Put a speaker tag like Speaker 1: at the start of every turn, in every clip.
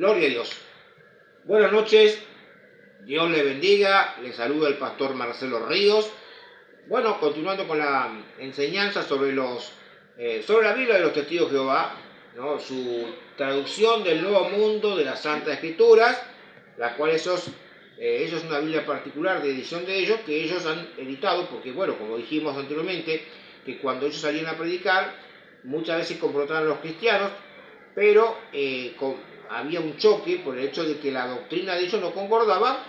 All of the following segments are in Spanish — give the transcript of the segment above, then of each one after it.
Speaker 1: Gloria a Dios. Buenas noches, Dios le bendiga, le saluda el pastor Marcelo Ríos. Bueno, continuando con la enseñanza sobre la Biblia de los Testigos de Jehová, ¿no? Su traducción del Nuevo Mundo de las Santas Escrituras, la cual eso es una Biblia particular de edición de ellos, que ellos han editado, porque bueno, como dijimos anteriormente, que cuando ellos salían a predicar, muchas veces confrontaban a los cristianos, pero había un choque por el hecho de que la doctrina de ellos no concordaba,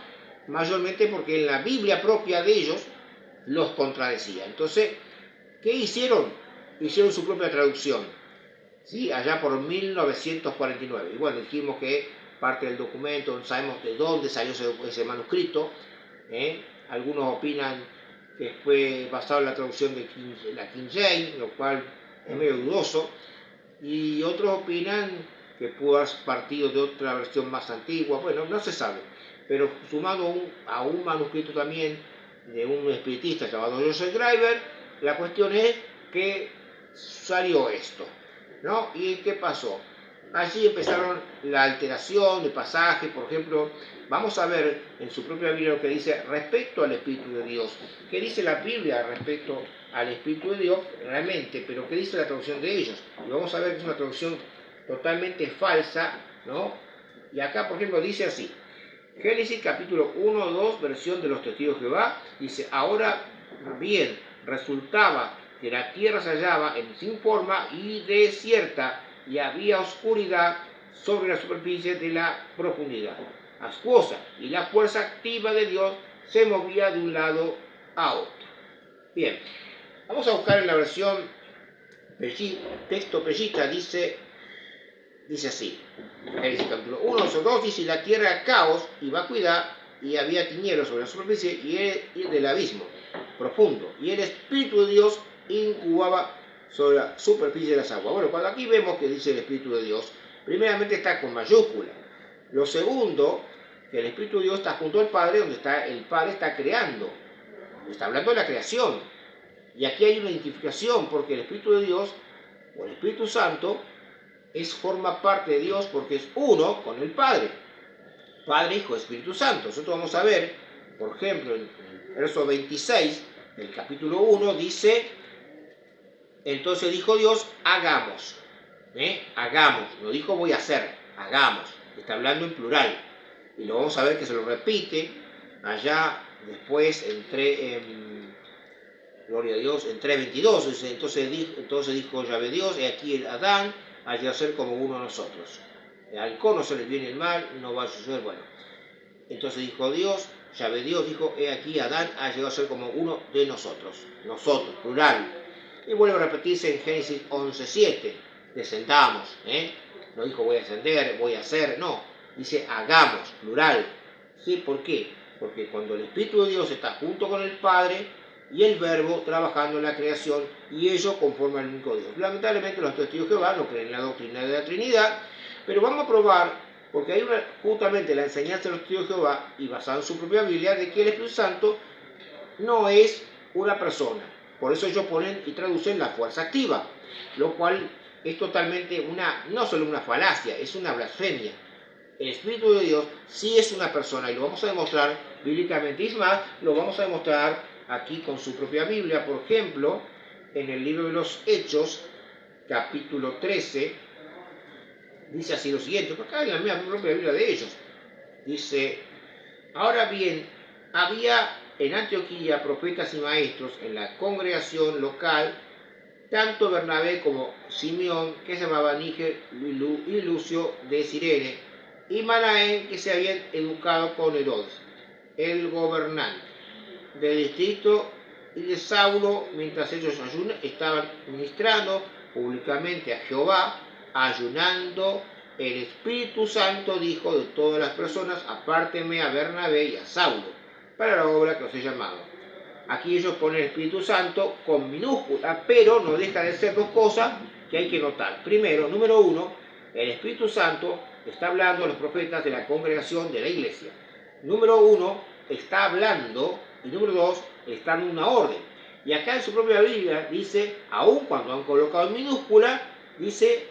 Speaker 1: mayormente porque en la Biblia propia de ellos los contradecía. Entonces, ¿qué hicieron? Hicieron su propia traducción, ¿sí? Allá por 1949. Y bueno, dijimos que parte del documento, no sabemos de dónde salió ese manuscrito. Algunos opinan que fue basado en la traducción de la King James, lo cual es medio dudoso. Y otros opinan que pudo haber partido de otra versión más antigua. Bueno, no se sabe. Pero sumado a un manuscrito también de un espiritista llamado Joseph Graeber, la cuestión es que salió esto, ¿no? ¿Y qué pasó? Allí empezaron la alteración de pasajes. Por ejemplo, vamos a ver en su propia Biblia lo que dice respecto al Espíritu de Dios. ¿Qué dice la Biblia respecto al Espíritu de Dios realmente? Pero ¿qué dice la traducción de ellos? Y vamos a ver que es una traducción totalmente falsa, ¿no? Y acá, por ejemplo, dice así. Génesis capítulo 1, 2, versión de los Testigos de Jehová, dice: ahora bien, resultaba que la tierra se hallaba sin forma y desierta, y había oscuridad sobre la superficie de la profundidad acuosa, y la fuerza activa de Dios se movía de un lado a otro. Bien, vamos a buscar en la versión texto Pellita, dice así. Génesis capítulo 1, 2 dice: la tierra era caos y vacuidad, y había tinieblas sobre la superficie y del abismo profundo, y el Espíritu de Dios incubaba sobre la superficie de las aguas. Bueno, cuando aquí vemos que dice el Espíritu de Dios, primeramente está con mayúscula. Lo segundo, que el Espíritu de Dios está junto al Padre, donde el Padre está creando, está hablando de la creación. Y aquí hay una identificación, porque el Espíritu de Dios, o el Espíritu Santo, forma parte de Dios porque es uno con el Padre. Padre, Hijo, Espíritu Santo. Nosotros vamos a ver, por ejemplo, en el verso 26 del capítulo 1 dice: entonces dijo Dios, hagamos. Hagamos. No dijo voy a hacer, hagamos. Está hablando en plural. Y lo vamos a ver que se lo repite allá después gloria a Dios, en 3:22. Entonces dijo Yahvé Dios, he aquí el Adán ha llegado a ser como uno de nosotros. Al conocer el bien y el mal, no va a suceder. Bueno, entonces dijo Dios, Yahvé Dios dijo, he aquí Adán ha llegado a ser como uno de nosotros. Nosotros, plural. Y vuelve a repetirse en Génesis 11:7. Descendamos, no dijo voy a ascender, voy a hacer, no. Dice hagamos, plural. ¿Sí? ¿Por qué? Porque cuando el Espíritu de Dios está junto con el Padre y el Verbo trabajando en la creación, y ellos conforman el único Dios. Lamentablemente los Testigos de Jehová no creen en la doctrina de la Trinidad, pero vamos a probar, porque hay justamente la enseñanza de los Testigos de Jehová, y basada en su propia Biblia, de que el Espíritu Santo no es una persona. Por eso ellos ponen y traducen la fuerza activa, lo cual es totalmente no solo una falacia, es una blasfemia. El Espíritu de Dios sí es una persona, y lo vamos a demostrar bíblicamente. Y es más, lo vamos a demostrar aquí con su propia Biblia. Por ejemplo, en el libro de los Hechos, capítulo 13, dice así lo siguiente, porque acá en la propia Biblia de ellos, dice: ahora bien, había en Antioquía profetas y maestros en la congregación local, tanto Bernabé como Simeón, que se llamaba Níger, y Lucio de Cirene, y Manaén, que se habían educado con Herodes, el gobernante del distrito, y de Saulo, mientras ellos estaban ministrando públicamente a Jehová, ayunando, el Espíritu Santo dijo de todas las personas: apártenme a Bernabé y a Saulo para la obra que os he llamado. Aquí ellos ponen el Espíritu Santo con minúscula, pero no deja de ser dos cosas que hay que notar. Primero, número uno, el Espíritu Santo está hablando a los profetas de la congregación de la iglesia. Número uno, está hablando, y número dos, está en una orden. Y acá en su propia Biblia dice, aun cuando han colocado en minúscula, dice: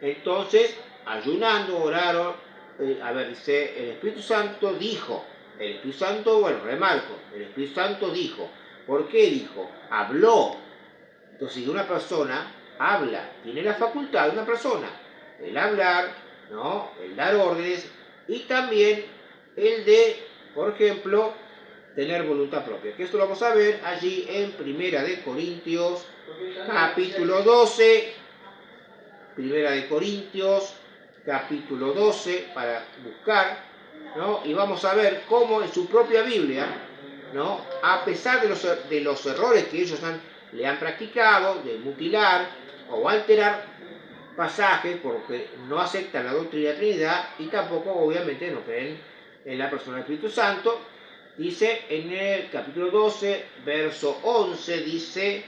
Speaker 1: entonces, ayunando, oraron dice, el Espíritu Santo dijo, el Espíritu Santo, bueno, remarco, el Espíritu Santo dijo. ¿Por qué dijo? Habló. Entonces, si una persona habla, tiene la facultad de una persona, el hablar, ¿no? El dar órdenes y también el de, por ejemplo, tener voluntad propia. Que esto lo vamos a ver allí en Primera de Corintios, capítulo 12. Primera de Corintios, capítulo 12, para buscar, ¿no? Y vamos a ver cómo en su propia Biblia, ¿no? A pesar de los errores que ellos le han practicado, de mutilar o alterar pasajes porque no aceptan la doctrina de la Trinidad y tampoco obviamente no creen en la persona del Espíritu Santo, dice en el capítulo 12, verso 11, dice,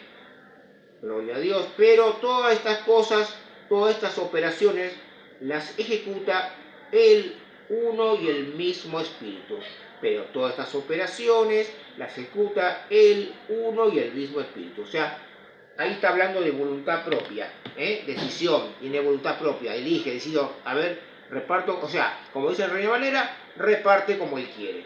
Speaker 1: gloria a Dios, pero todas estas cosas, todas estas operaciones las ejecuta el uno y el mismo Espíritu. Pero todas estas operaciones las ejecuta el uno y el mismo Espíritu. O sea, ahí está hablando de voluntad propia, decisión, tiene voluntad propia, elige, decido, a ver, reparto, o sea, como dice el Reina Valera, reparte como él quiere.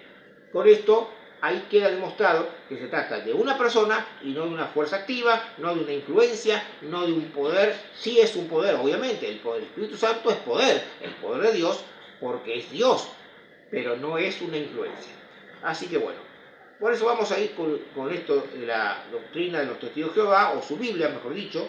Speaker 1: Con esto, ahí queda demostrado que se trata de una persona y no de una fuerza activa, no de una influencia, no de un poder. Sí es un poder, obviamente, el poder del Espíritu Santo es poder, el poder de Dios, porque es Dios, pero no es una influencia. Así que bueno, por eso vamos a ir con esto de la doctrina de los testigos de Jehová, o su Biblia, mejor dicho,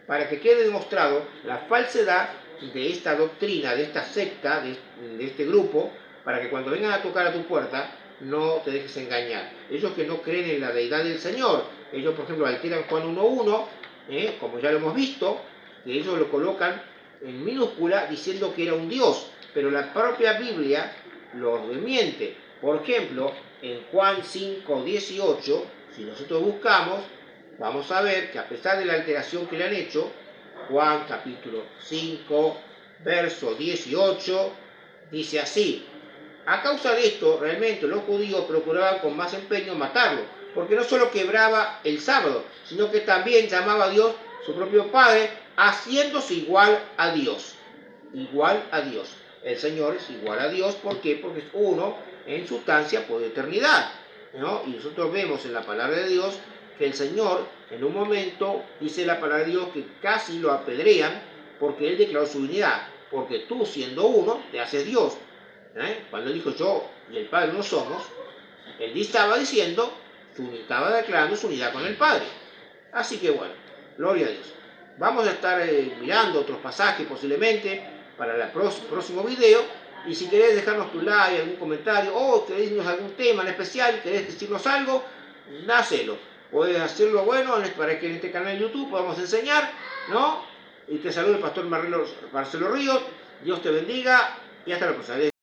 Speaker 1: para que quede demostrado la falsedad de esta doctrina, de esta secta, de este grupo, para que cuando vengan a tocar a tu puerta, no te dejes engañar. Ellos que no creen en la deidad del Señor, ellos por ejemplo alteran Juan 1.1, como ya lo hemos visto, que ellos lo colocan en minúscula diciendo que era un Dios, pero la propia Biblia lo desmiente. Por ejemplo, en Juan 5.18, si nosotros buscamos, vamos a ver que a pesar de la alteración que le han hecho, Juan capítulo 5, verso 18, dice así: a causa de esto, realmente los judíos procuraban con más empeño matarlo, porque no solo quebraba el sábado, sino que también llamaba a Dios su propio Padre, haciéndose igual a Dios. Igual a Dios. El Señor es igual a Dios, ¿por qué? Porque es uno en sustancia por eternidad, ¿no? Y nosotros vemos en la palabra de Dios que el Señor, en un momento, dice la palabra de Dios que casi lo apedrean porque Él declaró su unidad, porque tú siendo uno, te haces Dios. Cuando dijo yo y el Padre no somos, Él estaba diciendo, estaba declarando su unidad con el Padre. Así que bueno, gloria a Dios. Vamos a estar mirando otros pasajes posiblemente para el próximo video. Y si querés dejarnos tu like, algún comentario, o querés decirnos algún tema en especial, querés decirnos algo, hacelo. Podés hacerlo bueno para que en este canal de YouTube podamos enseñar, ¿no? Y te saludo el pastor Marcelo Ríos. Dios te bendiga y hasta la próxima.